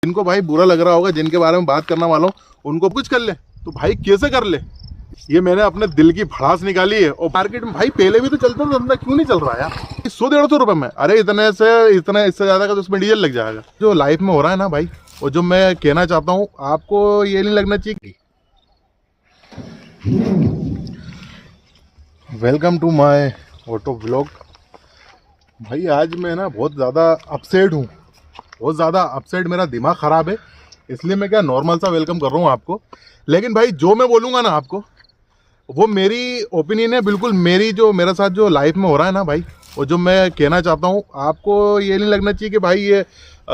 जिनको भाई बुरा लग रहा होगा, जिनके बारे में बात करना वाला हूँ, उनको कुछ कर ले तो भाई कैसे कर ले। ये मैंने अपने दिल की भड़ास निकाली है। और मार्केट में भाई पहले भी तो चलता था धंधा, क्यों नहीं चल रहा यार 100-150 रुपए में। अरे इतने से इतना, इससे ज्यादा का तो उसमें डीजल लग जाएगा। जो लाइफ में हो रहा है ना भाई, और जो मैं कहना चाहता हूँ आपको, ये नहीं लगना चाहिए। Welcome to my auto vlog. भाई आज मैं ना बहुत ज़्यादा अपसेट हूँ, बहुत ज़्यादा अपसेट, मेरा दिमाग ख़राब है, इसलिए मैं क्या नॉर्मल सा वेलकम कर रहा हूँ आपको। लेकिन भाई जो मैं बोलूँगा ना आपको, वो मेरी ओपिनियन है, बिल्कुल मेरी, जो मेरे साथ जो लाइफ में हो रहा है ना भाई, और जो मैं कहना चाहता हूँ आपको, ये नहीं लगना चाहिए कि भाई ये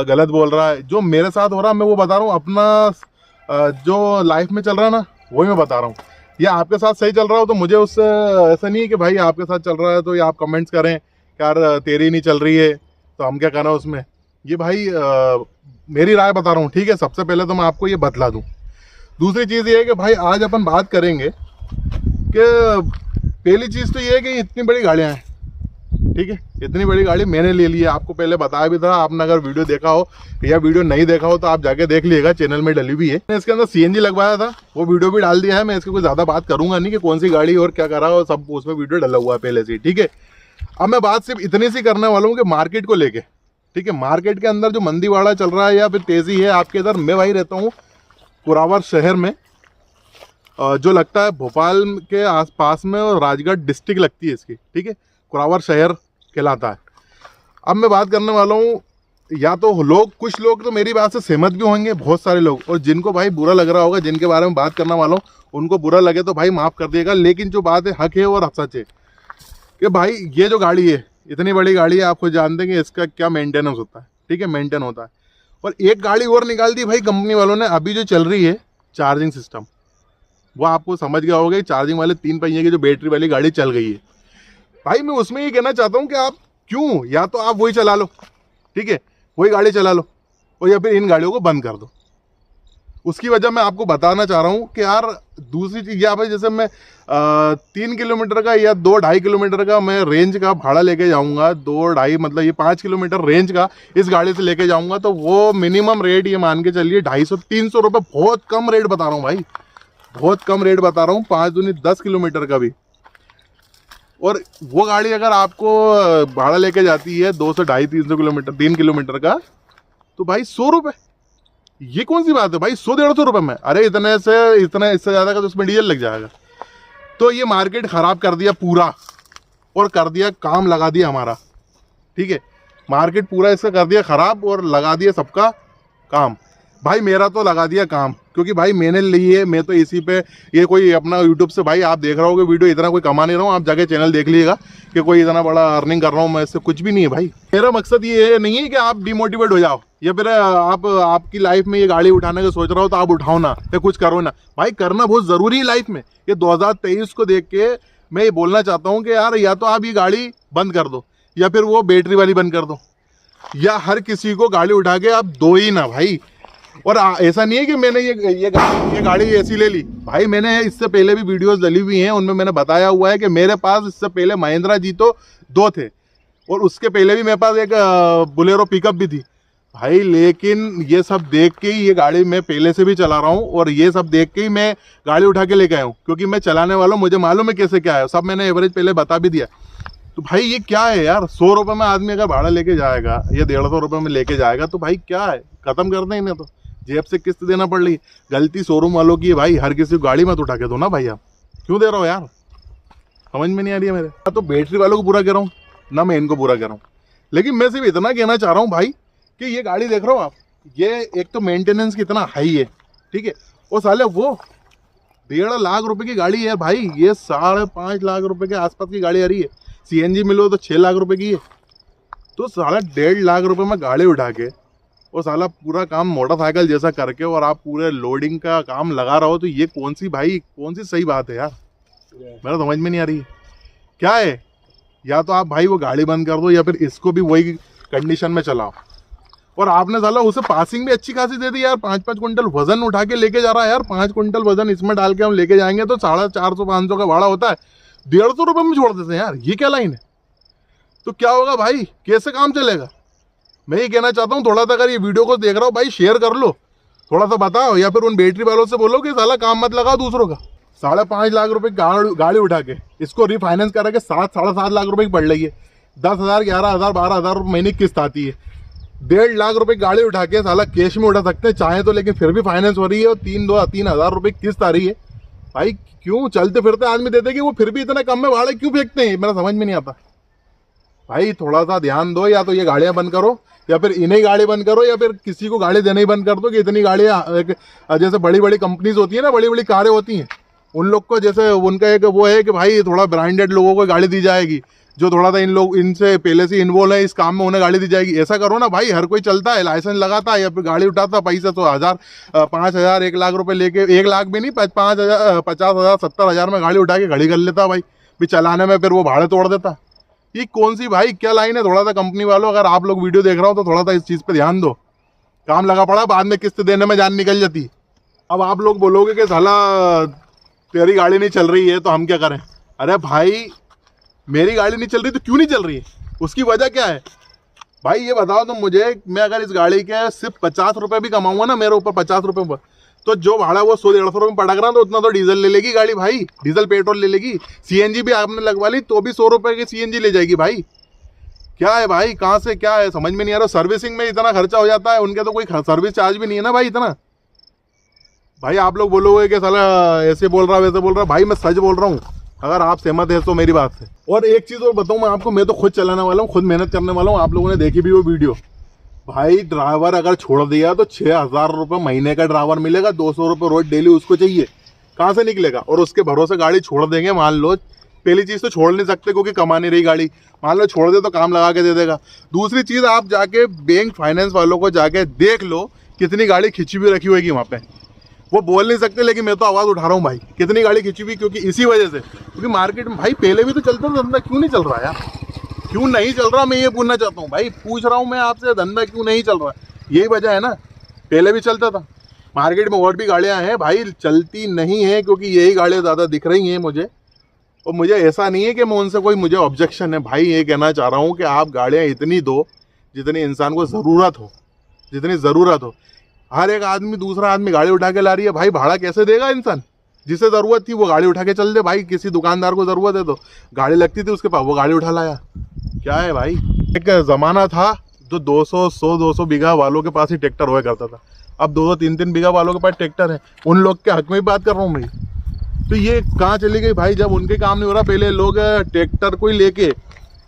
गलत बोल रहा है। जो मेरे साथ हो रहा है मैं वो बता रहा हूँ, अपना जो लाइफ में चल रहा है ना वही मैं बता रहा हूँ। या आपके साथ सही चल रहा हो तो मुझे उससे ऐसा नहीं है कि भाई आपके साथ चल रहा है तो ये आप कमेंट्स करें यार तेरी नहीं चल रही है तो हम क्या करना उसमें। ये भाई मेरी राय बता रहा हूँ, ठीक है। सबसे पहले तो मैं आपको ये बतला दूँ। दूसरी चीज़ ये है कि भाई आज अपन बात करेंगे कि पहली चीज़ तो ये है कि इतनी बड़ी गाड़ियाँ हैं, ठीक है। इतनी बड़ी गाड़ी मैंने ले ली है, आपको पहले बताया भी था। आपने अगर वीडियो देखा हो या वीडियो नहीं देखा हो तो आप जाके देख लीजिएगा, चैनल में डली हुई है। मैंने इसके अंदर सीएनजी लगवाया था, वो वीडियो भी डाल दिया है। मैं इसकी कोई ज़्यादा बात करूंगा नहीं कि कौन सी गाड़ी और क्या करा, और सब उसमें वीडियो डला हुआ है पहले से, ठीक है। अब मैं बात सिर्फ इतनी सी करने वाला हूँ कि मार्केट को लेके, ठीक है। मार्केट के अंदर जो मंदीवाड़ा चल रहा है या फिर तेज़ी है आपके इधर, मैं वही रहता हूँ कुरावर शहर में, जो लगता है भोपाल के आसपास में, और राजगढ़ डिस्ट्रिक्ट लगती है इसकी, ठीक है। कुरावर शहर कहलाता है। अब मैं बात करने वाला हूँ, या तो लोग, कुछ लोग तो मेरी बात से सहमत भी होंगे, बहुत सारे लोग, और जिनको भाई बुरा लग रहा होगा, जिनके बारे में बात करने वाला हूँ, उनको बुरा लगे तो भाई माफ़ कर दिएगा। लेकिन जो बात है हक है और सच है कि भाई ये जो गाड़ी है, इतनी बड़ी गाड़ी है, आप खुद जानते हैं कि इसका क्या मेंटेनेंस होता है, ठीक है। मेंटेन होता है। और एक गाड़ी और निकाल दी भाई कंपनी वालों ने, अभी जो चल रही है चार्जिंग सिस्टम, वो आपको समझ गया होगा, चार्जिंग वाले 3 पहिए की जो बैटरी वाली गाड़ी चल गई है भाई। मैं उसमें ये कहना चाहता हूँ कि आप क्यों, या तो आप वही चला लो, ठीक है, वही गाड़ी चला लो, और या फिर इन गाड़ियों को बंद कर दो। उसकी वजह मैं आपको बताना चाह रहा हूँ कि यार दूसरी चीज़, या भाई जैसे मैं 3 किलोमीटर का या 2-2.5 किलोमीटर का मैं रेंज का भाड़ा लेके जाऊँगा, 2-2.5 मतलब ये 5 किलोमीटर रेंज का इस गाड़ी से लेके जाऊँगा, तो वो मिनिमम रेट ये मान के चलिए 250-300 रुपये। बहुत कम रेट बता रहा हूँ भाई, बहुत कम रेट बता रहा हूँ, 5 दूनी 10 किलोमीटर का भी। और वो गाड़ी अगर आपको भाड़ा लेके जाती है 200, 250-300 किलोमीटर, 3 किलोमीटर का, तो भाई 100 रुपये, ये कौन सी बात है भाई 100-150 रुपये में। अरे इतने से इतना, इससे ज़्यादा का तो उसमें डीजल लग जाएगा। तो ये मार्केट ख़राब कर दिया पूरा, और कर दिया काम लगा दिया हमारा, ठीक है। मार्केट पूरा इसका कर दिया ख़राब और लगा दिया सबका काम। भाई मेरा तो लगा दिया काम, क्योंकि भाई मैंने ली है, मैं तो इसी पे, ये कोई अपना यूट्यूब से भाई आप देख रहे होगे वीडियो, इतना कोई कमा नहीं रहा हूँ। आप जाके चैनल देख लीजिएगा कि कोई इतना बड़ा अर्निंग कर रहा हूँ मैं, इससे कुछ भी नहीं है भाई। मेरा मकसद ये नहीं है कि आप डिमोटिवेट हो जाओ, या फिर आप आपकी लाइफ में ये गाड़ी उठाने का सोच रहा हो तो आप उठाओ ना, या कुछ करो ना। भाई करना बहुत ज़रूरी है लाइफ में। ये 2023 को देख के मैं ये बोलना चाहता हूँ कि यार या तो आप ये गाड़ी बंद कर दो, या फिर वो बैटरी वाली बंद कर दो, या हर किसी को गाड़ी उठा के आप दो ही ना भाई। और ऐसा नहीं है कि मैंने ये गाड़ी ऐसी ले ली भाई। मैंने इससे पहले भी वीडियोस डली हुई हैं, उनमें मैंने बताया हुआ है कि मेरे पास इससे पहले महिंद्रा जीतो 2 थे, और उसके पहले भी मेरे पास एक बोलेरो पिकअप भी थी भाई। लेकिन ये सब देख के ही ये गाड़ी मैं पहले से भी चला रहा हूँ, और ये सब देख के ही मैं गाड़ी उठा के लेके आया हूँ, क्योंकि मैं चलाने वाला हूँ, मुझे मालूम है कैसे क्या है, सब मैंने एवरेज पहले बता भी दिया। तो भाई ये क्या है यार, 100 रुपये में आदमी अगर भाड़ा लेके जाएगा या 150 रुपये में लेके जाएगा, तो भाई क्या है, ख़त्म कर दें इन्हें, तो जेब से किस्त देना पड़ रही। गलती शोरूम वालों की है भाई, हर किसी को गाड़ी मत उठा के दो ना भाई। आप क्यों दे रहे हो यार, समझ में नहीं आ रही है मेरे। तो बैटरी वालों को बुरा कह रहा हूँ ना, मैं इनको बुरा कह रहा हूँ। लेकिन मैं सिर्फ इतना कहना चाह रहा हूँ भाई कि ये गाड़ी देख रहे हो आप, ये एक तो मेंटेनेंस कितना हाई है, ठीक है। और साले वो 1.5 लाख रुपए की गाड़ी है भाई, ये 5.5 लाख रुपए के आसपास की गाड़ी आ रही है। सीएनजी मिलो तो 6 लाख रुपए की है। तो साला 1.5 लाख रुपए में गाड़ी उठा के, और साला पूरा काम मोटरसाइकिल जैसा करके, और आप पूरे लोडिंग का काम लगा रहा हो, तो ये कौन सी सही बात है यार, मेरा समझ में नहीं आ रही है क्या है। या तो आप भाई वो गाड़ी बंद कर दो, या फिर इसको भी वही कंडीशन में चलाओ। और आपने साला उसे पासिंग भी अच्छी खासी दे दी यार, 5-5 कुंटल वजन उठा के लेके जा रहा है यार। 5 कुंटल वजन इसमें डाल के हम लेके जाएंगे तो 450-500 का भाड़ा होता है, 150 रुपये में छोड़ देते हैं यार। ये क्या लाइन है, तो क्या होगा भाई, कैसे काम चलेगा। मैं ये कहना चाहता हूँ, थोड़ा सा अगर ये वीडियो को देख रहा हो भाई शेयर कर लो, थोड़ा सा बताओ, या फिर उन बैटरी वालों से बोलो कि साला काम मत लगाओ दूसरों का। 5.5 लाख रुपए गाड़ी उठा के इसको रिफाइनेंस करा के 7-7.5 लाख रुपए की पड़ रही है। 10,000, 11,000, 12,000 महीने की किस्त आती है। 1.5 लाख रुपए गाड़ी उठा के साला कैश में उठा सकते हैं चाहे तो, लेकिन फिर भी फाइनेंस हो रही है और 3,000 रुपए की किस्त आ रही है। भाई क्यों चलते फिरते आदमी देते कि वो फिर भी इतना कम में भाड़े क्यों फेंकते हैं, मेरा समझ में नहीं आता। भाई थोड़ा सा ध्यान दो, या तो ये गाड़ियां बंद करो, या फिर इन्हें गाड़ी बंद करो, या फिर किसी को गाड़ी देना ही बंद कर दो कि इतनी गाड़ियां, जैसे बड़ी बड़ी कंपनीज होती है ना, बड़ी बड़ी कारें होती हैं, उन लोग को जैसे उनका एक वो है कि भाई थोड़ा ब्रांडेड लोगों को गाड़ी दी जाएगी, जो थोड़ा सा इन लोग इनसे पहले से इन्वॉल्व है इस काम में, उन्हें गाड़ी दी जाएगी। ऐसा करो ना भाई, हर कोई चलता है, लाइसेंस लगाता है या फिर गाड़ी उठाता, पैसा तो 1,000, 5,000, 1 लाख रुपए लेके, 1 लाख भी नहीं, 5,000, 50,000, 70,000 में गाड़ी उठा के खड़ी कर लेता भाई, भी चलाने में फिर वो भाड़े तोड़ देता। ये कौन सी भाई क्या लाइन है? थोड़ा सा कंपनी वालों, अगर आप लोग वीडियो देख रहा हो तो थोड़ा सा इस चीज़ पे ध्यान दो। काम लगा पड़ा, बाद में किस्त देने में जान निकल जाती। अब आप लोग बोलोगे कि साला तेरी गाड़ी नहीं चल रही है तो हम क्या करें? अरे भाई मेरी गाड़ी नहीं चल रही तो क्यों नहीं चल रही है, उसकी वजह क्या है भाई ये बताओ तुम मुझे। मैं अगर इस गाड़ी के सिर्फ 50 रुपये भी कमाऊंगा ना मेरे ऊपर, 50 रुपये पर, तो जो भाड़ा वो 100-150 रुपये में पटक रहा, तो उतना तो डीजल ले लेगी गाड़ी भाई, डीजल पेट्रोल ले लेगी। सीएनजी भी आपने लगवा ली तो भी 100 रुपये की सीएनजी ले जाएगी भाई। क्या है भाई, कहाँ से क्या है, समझ में नहीं आ रहा। सर्विसिंग में इतना खर्चा हो जाता है, उनके तो कोई सर्विस चार्ज भी नहीं है ना भाई इतना। भाई आप लोग बोलोगे कि साला ऐसे बोल रहा वैसे बोल रहा, भाई मैं सच बोल रहा हूँ, अगर आप सहमत है तो मेरी बात से। और एक चीज़ और बताऊँ मैं आपको, मैं तो खुद चलाने वाला हूँ, खुद मेहनत करने वाला हूँ, आप लोगों ने देखी भी वो वीडियो। भाई ड्राइवर अगर छोड़ दिया तो 6,000 रुपये महीने का ड्राइवर मिलेगा, 200 रुपये रोज डेली उसको चाहिए, कहाँ से निकलेगा? और उसके भरोसे गाड़ी छोड़ देंगे, मान लो पहली चीज़ तो छोड़ नहीं सकते क्योंकि कमा नहीं रही गाड़ी, मान लो छोड़ दे तो काम लगा के दे देगा। दूसरी चीज़, आप जाके बैंक फाइनेंस वालों को जाके देख लो कितनी गाड़ी खिंची हुई रखी होगी वहाँ पे। वो बोल नहीं सकते लेकिन मैं तो आवाज़ उठा रहा हूँ भाई, कितनी गाड़ी खिंची हुई, क्योंकि इसी वजह से, क्योंकि मार्केट में भाई पहले भी तो चलता था धंधा, क्यों नहीं चल रहा यार? क्यों नहीं चल रहा, मैं ये पूछना चाहता हूँ भाई, पूछ रहा हूँ मैं आपसे, धंधा क्यों नहीं चल रहा? यही वजह है ना, पहले भी चलता था, मार्केट में और भी गाड़ियाँ हैं भाई, चलती नहीं है क्योंकि यही गाड़ियाँ ज़्यादा दिख रही हैं मुझे। और मुझे ऐसा नहीं है कि मैं उनसे कोई मुझे ऑब्जेक्शन है भाई, ये कहना चाह रहा हूँ कि आप गाड़ियाँ इतनी दो जितनी इंसान को ज़रूरत हो, जितनी ज़रूरत हो। हर एक आदमी, दूसरा आदमी गाड़ी उठा के ला रही है भाई, भाड़ा कैसे देगा इंसान? जिसे ज़रूरत थी वो गाड़ी उठा के चल दे भाई, किसी दुकानदार को ज़रूरत है तो गाड़ी लगती थी उसके पास, वो गाड़ी उठा लाया। क्या है भाई, एक ज़माना था जो 200 बीघा वालों के पास ही ट्रैक्टर हुआ करता था, अब 2-2, 3-3 बीघा वालों के पास ट्रैक्टर है, उन लोग के हक में भी बात कर रहा हूँ मैं। तो ये कहाँ चली गई भाई, जब उनके काम नहीं हो रहा, पहले लोग ट्रैक्टर को ही लेके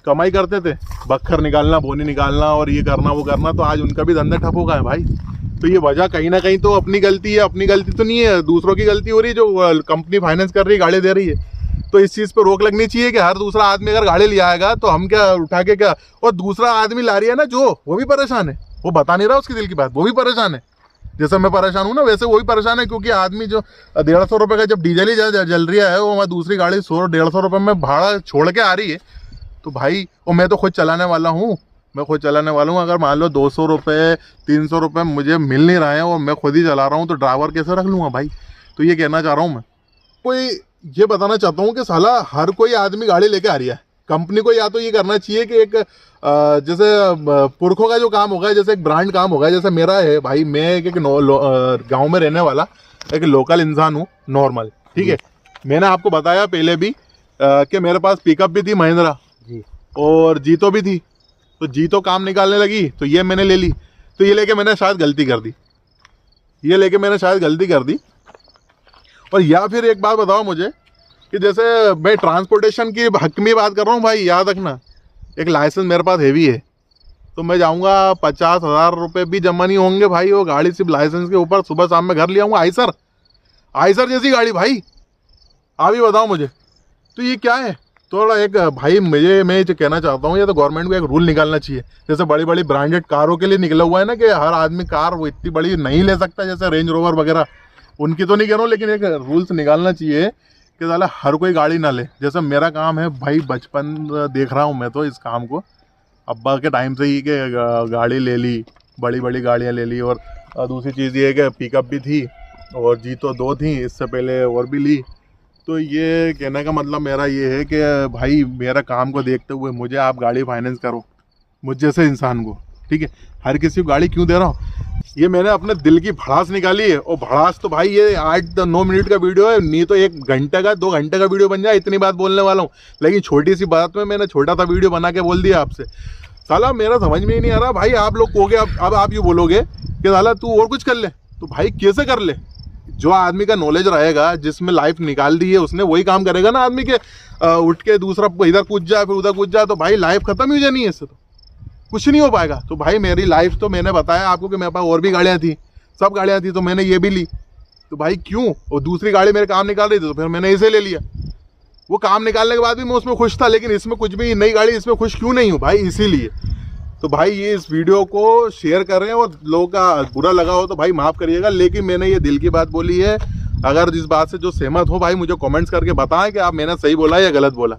कमाई करते थे, बखर निकालना, बोनी निकालना और ये करना वो करना, तो आज उनका भी धंधा ठप हो गया है भाई। तो ये वजह कहीं ना कहीं तो अपनी गलती है, अपनी गलती तो नहीं है, दूसरों की गलती हो रही है, जो कंपनी फाइनेंस कर रही है, गाड़ी दे रही है। तो इस चीज़ पर रोक लगनी चाहिए कि हर दूसरा आदमी अगर गाड़ी ले आएगा तो हम क्या उठा के क्या, और दूसरा आदमी ला रही है ना जो, वो भी परेशान है, वो बता नहीं रहा उसकी दिल की बात, वो भी परेशान है, जैसे मैं परेशान हूँ ना वैसे वो भी परेशान है, क्योंकि आदमी जो 150 रुपये का जब डीजल ही जल रहा है, वो मैं दूसरी गाड़ी 100-150 रुपये में भाड़ा छोड़ के आ रही है, तो भाई, और मैं तो खुद चलाने वाला हूँ, मैं खुद चलाने वाला हूँ, अगर मान लो 200 रुपये 300 रुपये मुझे मिल नहीं रहे हैं और मैं खुद ही चला रहा हूँ, तो ड्राइवर कैसे रख लूँगा भाई? तो ये कहना चाह रहा हूँ मैं, कोई ये बताना चाहता हूँ कि साला हर कोई आदमी गाड़ी लेके आ रही है, कंपनी को या तो ये करना चाहिए कि एक जैसे पुरखों का जो काम होगा, जैसे एक ब्रांड काम होगा, जैसे मेरा है भाई, मैं एक गाँव में रहने वाला एक लोकल इंसान हूँ, नॉर्मल, ठीक है। मैंने आपको बताया पहले भी कि मेरे पास पिकअप भी थी महिंद्रा जी, और जीतो भी थी, तो जीतो काम निकालने लगी तो ये मैंने ले ली, तो ये लेके मैंने शायद गलती कर दी, और या फिर एक बात बताओ मुझे कि जैसे मैं ट्रांसपोर्टेशन की हक में बात कर रहा हूँ भाई, याद रखना, एक लाइसेंस मेरे पास हैवी है, तो मैं जाऊँगा 50,000 रुपये भी जमा नहीं होंगे भाई, वो गाड़ी सिर्फ लाइसेंस के ऊपर सुबह शाम में घर ले आऊँगा, आइसर जैसी गाड़ी भाई, आप ही बताओ मुझे। तो ये क्या है, थोड़ा एक भाई मैं जो कहना चाहता हूँ, ये तो गवर्नमेंट को एक रूल निकालना चाहिए, जैसे बड़ी बड़ी ब्रांडेड कारों के लिए निकला हुआ है ना कि हर आदमी कार वो इतनी बड़ी नहीं ले सकता, जैसे रेंज रोवर वगैरह, उनकी तो नहीं कह रहा हूँ, लेकिन एक रूल्स निकालना चाहिए कि साला हर कोई गाड़ी ना ले। जैसे मेरा काम है भाई, बचपन देख रहा हूँ मैं तो इस काम को, अब्बा के टाइम से ही कि गाड़ी ले ली, बड़ी बड़ी गाड़ियाँ ले ली, और दूसरी चीज़ ये है कि पिकअप भी थी और जीतो 2 थी, इससे पहले और भी ली। तो ये कहने का मतलब मेरा ये है कि भाई मेरा काम को देखते हुए मुझे आप गाड़ी फाइनेंस करो, मुझ जैसे इंसान को, ठीक है, हर किसी को गाड़ी क्यों दे रहा हूँ, ये मैंने अपने दिल की भड़ास निकाली है। और भड़ास तो भाई ये 8-9 मिनट का वीडियो है, नहीं तो 1 घंटे का 2 घंटे का वीडियो बन जाए, इतनी बात बोलने वाला हूँ। लेकिन छोटी सी बात में मैंने छोटा सा वीडियो बना के बोल दिया आपसे। साला मेरा समझ में ही नहीं आ रहा भाई, आप लोग कहोगे अब आप ये बोलोगे कि साला तू और कुछ कर ले, तो भाई कैसे कर ले? जो आदमी का नॉलेज रहेगा, जिसमें लाइफ निकाल दी है उसने, वही काम करेगा ना आदमी के। उठ के दूसरा इधर कूद जाए फिर उधर कूद जाए, तो भाई लाइफ खत्म ही हो जानी है, इससे तो कुछ नहीं हो पाएगा। तो भाई मेरी लाइफ तो मैंने बताया आपको कि मेरे पास और भी गाड़ियाँ थी, सब गाड़ियाँ थी, तो मैंने ये भी ली। तो भाई क्यों? और दूसरी गाड़ी मेरे काम निकाल रही थी, तो फिर मैंने इसे ले लिया। वो काम निकालने के बाद भी मैं उसमें खुश था, लेकिन इसमें कुछ भी नई गाड़ी, इसमें खुश क्यों नहीं हूँ भाई? इसीलिए तो भाई ये इस वीडियो को शेयर कर रहे हैं, और लोगों का बुरा लगा हो तो भाई माफ़ करिएगा, लेकिन मैंने ये दिल की बात बोली है। अगर इस बात से जो सहमत हो भाई मुझे कमेंट्स करके बताएं कि आप मैंने सही बोला या गलत बोला।